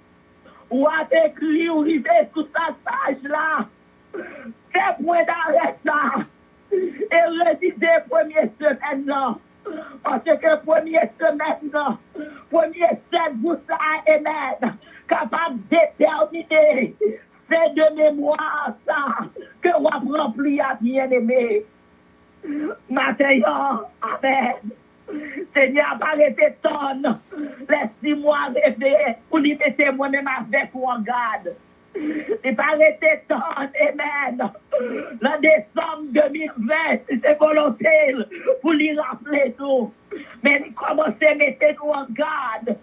ou à écrire, ou arriver sous sa page là. C'est point d'arrêt ça. Et redisez première semaine là. Parce que première semaine là, première 7 jours ça, amen, capable de déterminer, c'est de mémoire ça, que on va remplir à bien aimé. Maintenant, amen. Seigneur, arrêtez ton, laissez-moi rêver, pour lui mettre moi-même avec vous en garde. Et pas arrêter ton, amen. Le décembre 2020, c'est volontaire pour lui rappeler tout. Mais commencez à mettre nous en garde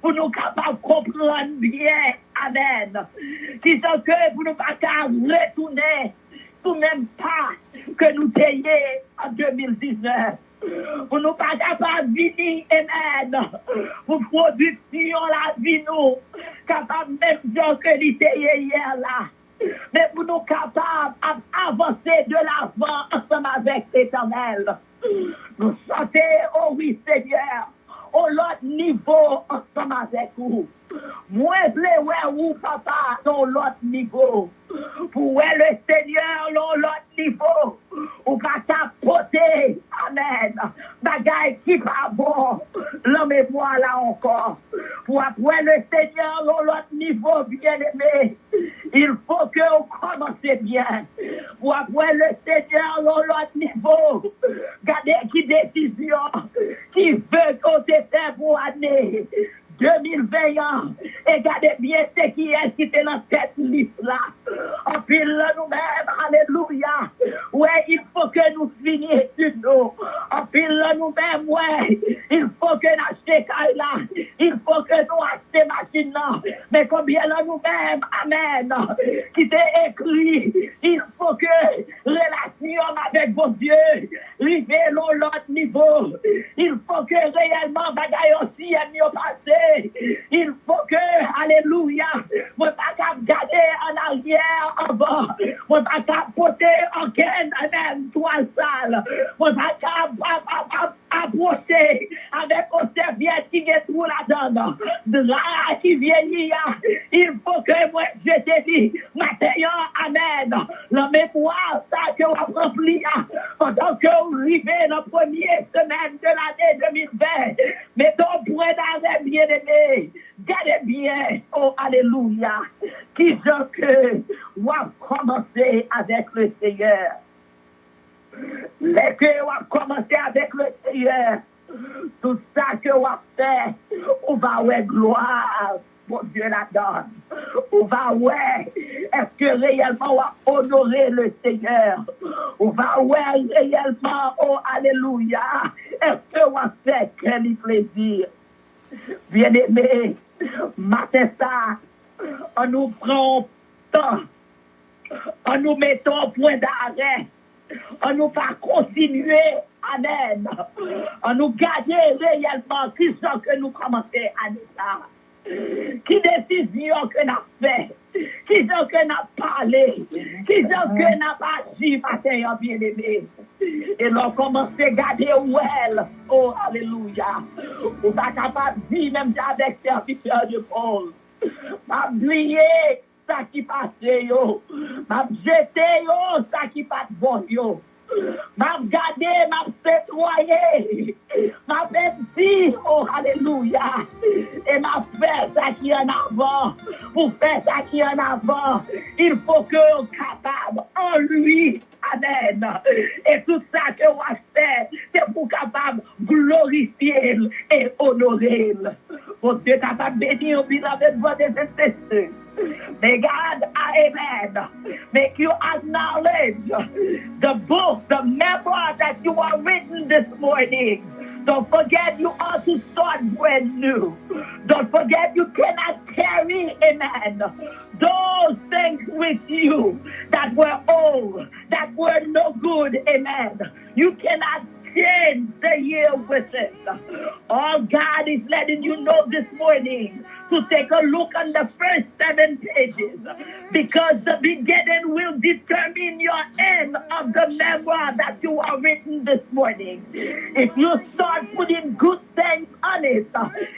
pour nous capables de comprendre bien, amen. Qui sont que pour nous pas retourner tout même pas que nous payons en 2019. Pour nous pas capables de venir, amen, pour production la vie nous, capable même de que l'était hier là. Mais pour nous capables d'avancer de l'avant ensemble avec l'Éternel. Nous sentons, oh oui Seigneur, au l'autre niveau ensemble avec vous. Moi, je veux où papa, dans l'autre niveau. Pour le Seigneur, dans l'autre niveau. Ou pas tapoter, amen. Bagaille qui pas bon, l'homme et moi là encore. Pour après le Seigneur, dans l'autre niveau, bien aimé, il faut que vous commencez bien. Pour après le Seigneur, dans l'autre niveau, regardez qui décision, qui veut qu'on te fait pour année 2020, et regardez bien ce qui est qui est dans cette liste-là. En pile nous-mêmes, alléluia. Ouais, il faut que nous finissions sur nous. En pile nous-mêmes, ouais, il faut que nous achetions là. Il faut que nous achetions machine là. Mais combien là nous-mêmes, amen, qui t'est écrit, il faut que relation avec vos dieux, arriver à l'autre niveau. Il faut que réellement, bagaille aussi, est mieux passé. Il faut que, alléluia, moi pas qu'à garder en arrière, en bas. Moi pas qu'à porter en gaine, même toile sale. Moi pas qu'à approcher avec un serviette qui est tout là-dedans. Drap qui vieillit, il faut que moi, je te dis, maintenant, amen. La mémoire, ça que on remplit, pendant que vous arrivez dans la première semaine de l'année 2020. Mettons point d'arrêt, bien aimé. Gardez bien, oh alléluia, qui sont que on va commencer avec le Seigneur. Les que on va commencer avec le Seigneur, tout ça que on va faire, on va avoir gloire, mon Dieu la donne. On va ouais, est-ce que réellement on va honorer le Seigneur? On va ouais réellement, oh alléluia, est-ce que on va faire quel plaisir? Bien-aimé, matin ça, on nous prend temps, on nous mettons au point d'arrêt, on nous va continuer, amen, on nous garder réellement qui sont que nous commençons à ça. Qui décision que nous avons fait, qui sont que nous avons parlé, qui sont que nous avons agi, matin, bien-aimé. Et l'on commence à garder où elle. Oh, alléluia. On va capable de dire, même avec serviteur de Paul, m'a oublié ça qui passait, yo. M'a jeté, yo, ça qui passe bon, yo. M'a gardé, m'a citoyé, m'a dit, oh alléluia, et m'a fait ça qui est en avant. Pour faire ça qui est en avant, il faut que on capable en lui, amen. Et tout ça que on va faire, c'est pour capable glorifier et honorer. Pour Dieu capable de bénir, beloved brothers and sisters. May God, amen, make you acknowledge the book, the memoir that you are written this morning. Don't forget you are to start brand new. Don't forget you cannot carry, amen, those things with you that were old, that were no good, amen. You cannot change the year with it. All God is letting you know this morning to take a look on the first 7 pages, because the beginning will determine your end of the memoir that you are written this morning. If you start putting good things on it,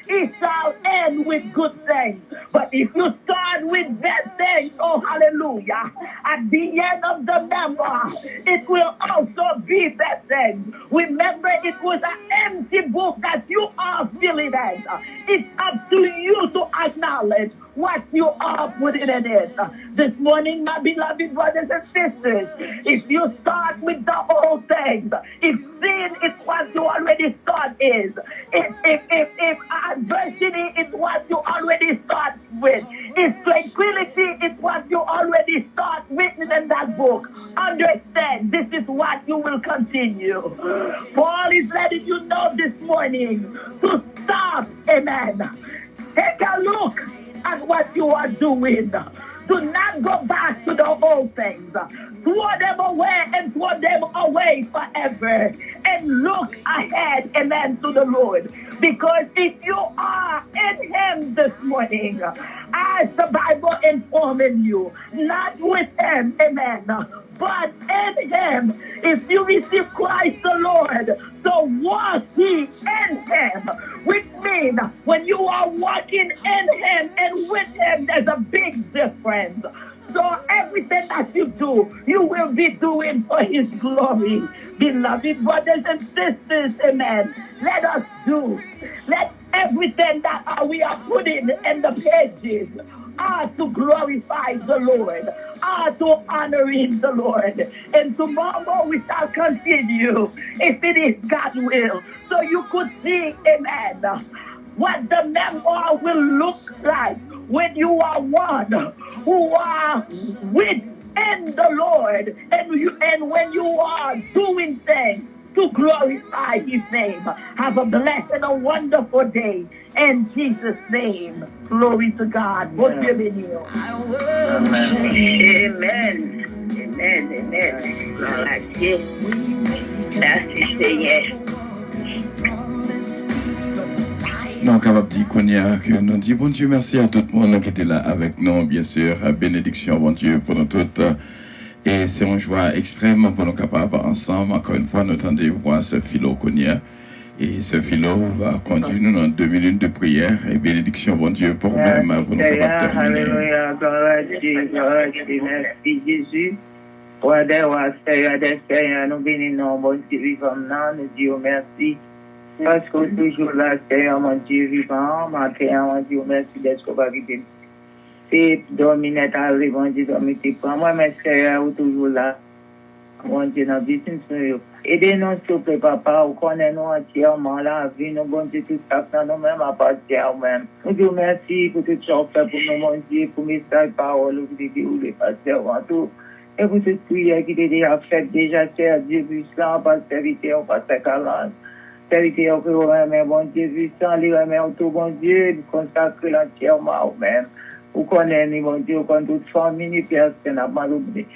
it shall end with good things. But if you start with bad things, oh hallelujah, at the end of the memoir, it will also be bad things. Remember, it was an empty book that you are filling in. It's up to you to acknowledge what you are putting in it. This morning, my beloved brothers and sisters, if you start with the old things, if sin is what you already thought is, if adversity is what you already start with, if tranquility is what you already start written in that book, understand this is what you will continue. Paul is letting you know this morning to stop, amen. Take a look at what you are doing. Do not go back to the old things. Throw them away and throw them away forever. And look ahead, amen, to the Lord. Because if you are in Him this morning, as the Bible informing you, not with Him, amen, but in Him, if you receive Christ the Lord, so walk ye in Him. Which means when you are walking in Him and with Him, there's a big difference. So everything that you do, you will be doing for His glory. Beloved brothers and sisters, amen. Let us do. Let everything that we are putting in the pages are to glorify the Lord, are to honoring the Lord. And tomorrow we shall continue, if it is God's will. So you could see, amen, what the memoir will look like when you are one who are within the Lord, and when you are doing things to glorify His name. Have a blessed and a wonderful day. In Jesus' name, glory to God. Good evening. Amen. Amen. Amen. Merci Seigneur. Nous capables de dire qu'on y a, que nous disons bon Dieu merci à tout le monde qui était là avec nous, bien sûr. Bénédiction, bon Dieu, pour nous toutes. Et c'est une joie extrême pour nous capables ensemble. Encore une fois, nous tentons de voir ce philo qu'on y a. Et ce philo va conduire nous dans 2 minutes de prière. Et bénédiction, bon Dieu, pour nous-mêmes, pour nous capables de terminer. Alléluia, gloire à Dieu, merci Jésus. Roi des rois, Seigneur des Seigneurs, nous bénissons, bon Dieu vivant, nous disons merci. Parce que toujours là, Seigneur, mon Dieu vivant, matin, mon Dieu, merci d'être arrivé. C'est dominette arrive, mon Dieu, dominette pour moi, mais Seigneur, toujours là, mon Dieu, dans le business, aidez-nous, s'il vous plaît, papa, vous connaissez-nous entièrement la vie, nous, bon Dieu, tout ça, nous-mêmes, appartient à nous-mêmes. Nous disons merci pour tout ce qu'on fait pour nous, mon Dieu, pour mes messages, paroles, vous déroulez, pasteur, en tout. Et pour cette prière qui est déjà faite, déjà, Seigneur, Dieu puissant, par serviteur, pasteur Calan. Serviteur, que vous remettez, bon Dieu, puissant, les remettez tout, bon Dieu, consacrer entièrement à vous-même. Vous connaissez, mon Dieu, vous connaissez toute famille, personne n'a pas oublié.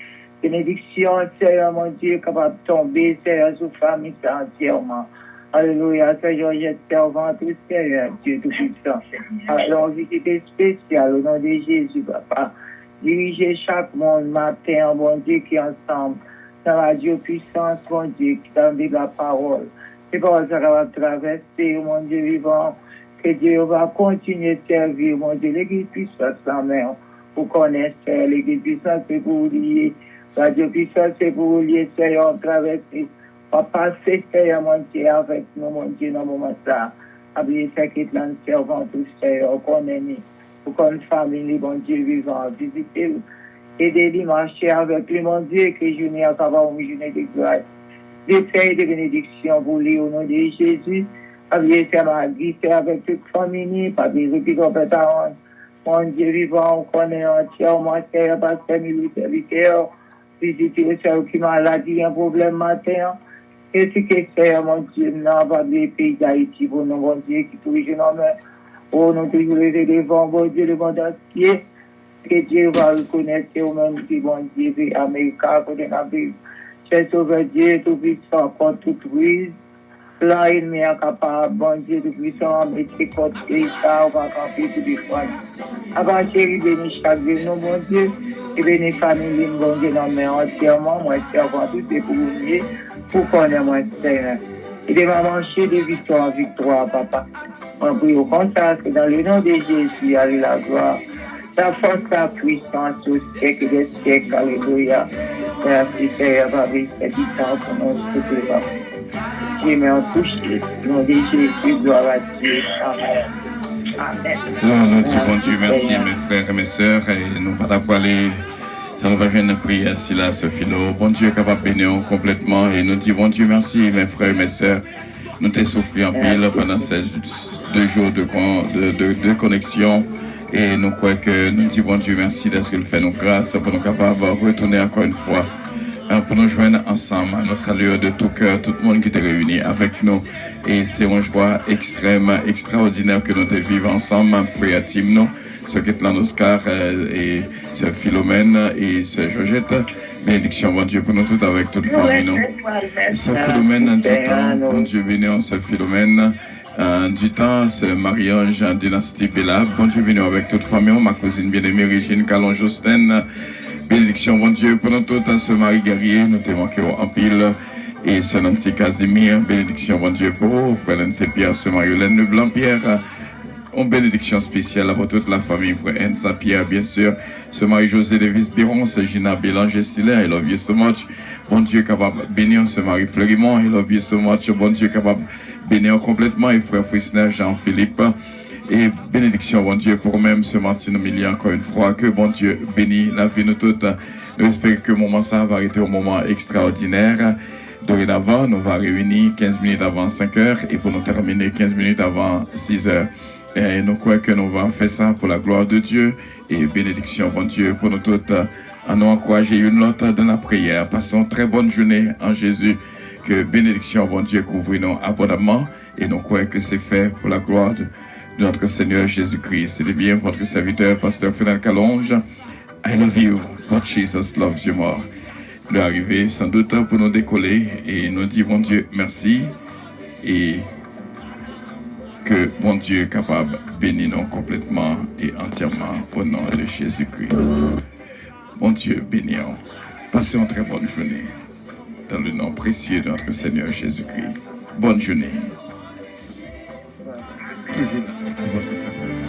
Bénédiction, Seigneur, mon Dieu, capable de tomber, Seigneur, sur famille, entièrement. Alléluia, Seigneur, j'espère avant tout, Seigneur, Dieu tout-puissant. Alors, visite spéciale au nom de Jésus, papa. Dirigez chaque monde matin, bon Dieu, qui est ensemble. Dans la Dieu puissance, mon Dieu, qui donne la parole. C'est pour ça qu'on va traverser, mon Dieu vivant, que Dieu va continuer de servir, mon Dieu. L'église puissance, la mère, vous connaissez, l'église puissance, c'est pour vous lier. La Dieu puissance, c'est pour vous lier, Seigneur, traverser. On va passer, Seigneur, mon Dieu, avec nous, mon Dieu, dans le moment ça. Oubliez ça qui est là, servant tous, Seigneur, on connaît nous. Vous connaissez famille, mon Dieu vivant, visitez-vous. Aidez-les marcher avec lui, mon Dieu, que je n'ai pas une journée de grâce. Des feuilles de bénédiction pour lui au nom de Jésus. Aviez ça m'a glissé avec toute famille, pas des hôpitaux pétards. Mon Dieu vivant, on connaît entièrement, Seigneur, parce que nous serviteurs, visitez ceux qui maladie, un problème matin. Et ce que Seigneur, mon Dieu, n'a pas de pays d'Haïti pour nous, mon Dieu, qui touche nos mains. Oh, nous toujours les devant, bon Dieu, le monde entier. Que Dieu va reconnaître au-même qui, bon Dieu, Américain, côté Nabil. Cher Sauveur Dieu, tout puissant, contre toute prise, Là, il m'est capable, bon Dieu, de puissant, mais c'est contre ça, on va camper tout des fois. Avant, chérie, bénis chaque jour, nous, bon Dieu, et bénis famille, bon Dieu, non, mais entièrement, moi, c'est avoir tout est pour vous, pour connaître moi, Seigneur. Et de maman, de victoire en victoire, papa. On prie au contraire que dans le nom de Jésus, allez la gloire. Ta force, ta puissance au siècle des siècles, alléluia. Merci, Seigneur, par cette distance pour nous, tout le monde. Dieu m'a touché, nom de Jésus, gloire à Dieu. Amen. Amen. Nous disons, bon Dieu, merci, mes frères et mes sœurs, et nous pas aller. Ça nous va faire une prière, si là, ce philo. Bon Dieu est capable de bénir complètement, et nous disons, bon Dieu, merci, mes frères et mes sœurs. Nous t'ai souffert en pile pendant ces 2 jours de connexion. Et nous croyons que nous disons, bon Dieu, merci d'être qu'il fait nos grâces pour nous capables de retourner encore une fois. Pour nous joindre ensemble, nous saluons de tout cœur tout le monde qui est réuni avec nous. Et c'est une joie extrême, extraordinaire que nous vivons ensemble, prière team nous, ce qui est là, Oscar et ce Philomène et ce Georgette. Bénédiction, bon Dieu, pour nous tous avec toute famille. Nous. Ce Philomène, du temps, bon Dieu, béni, ce Philomène. Du temps, ce Marie-Ange, Dynastie Bella. Bon Dieu, béni avec toute famille. Ma cousine bien-aimée, Régine Calon-Justin. Bénédiction, bon Dieu, pour nous tous, ce Marie Guerrier, nous te manquons en pile. Et ce Nancy Casimir, bénédiction, bon Dieu, pour vous. Frère Nancy Pierre, ce Marie-Hélène Blanc-Pierre. Une bénédiction spéciale pour toute la famille, frère Ensa Pierre, bien sûr. Ce Marie-José Davis Biron, ce Gina Bélanger Stiller, I love you so much. Bon Dieu, capable de bénir ce Marie Fleurimont, I love you so much. Bon Dieu, capable de bénir complètement. Et frère Frisner, Jean-Philippe. Et bénédiction, bon Dieu, pour même ce Martin Amélie, encore une fois, que bon Dieu bénit la vie de toutes. Nous espérons que le moment ça va arrêter au moment extraordinaire. Dorénavant, nous va réunir 15 minutes avant 5 heures et pour nous terminer 15 minutes avant 6 heures. Et nous croyons que nous allons faire ça pour la gloire de Dieu et bénédiction, bon Dieu, pour nous toutes. À nous encourager une autre dans la prière. Passons une très bonne journée en Jésus. Que bénédiction, bon Dieu, couvre nous abondamment et nous croyons que c'est fait pour la gloire de notre Seigneur Jésus-Christ. C'est bien votre serviteur, pasteur Fidel Calonge. I love you, but Jesus loves you more. Nous arrivons sans doute pour nous décoller et nous dire, bon Dieu, merci. Et que bon Dieu est capable de bénir nous complètement et entièrement au nom de Jésus-Christ. Bon Dieu, bénir. Passez une très bonne journée dans le nom précieux de notre Seigneur Jésus-Christ. Bonne journée. Toujours votre service.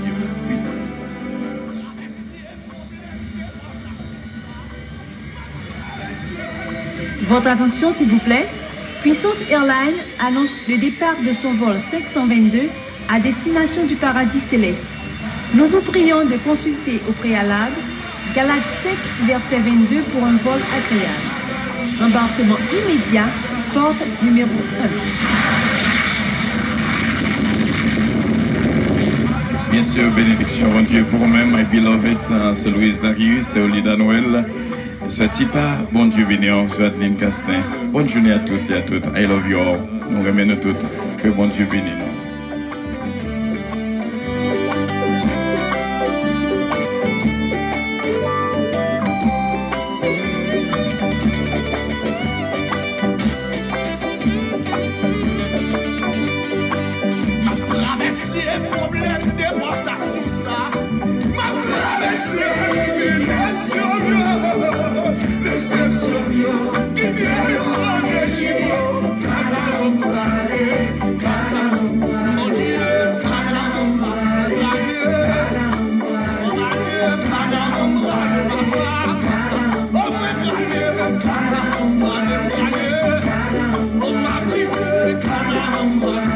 Dieu, puissance. Votre attention, s'il vous plaît. Puissance Airlines annonce le départ de son vol 522 à destination du paradis céleste. Nous vous prions de consulter au préalable Galates 5, verset 22 pour un vol agréable. Embarquement immédiat, porte numéro 1. Bien sûr, bénédiction, bon Dieu, pour vous-même, my beloved, c'est Louise Darius, c'est Olida Noël. Ce Tita, bon Dieu bénir, c'est Adeline Castin. Bonne journée à tous et à toutes. I love you all. Nous remercions toutes. Que bon Dieu bénisse nous. Oh, my baby, come on.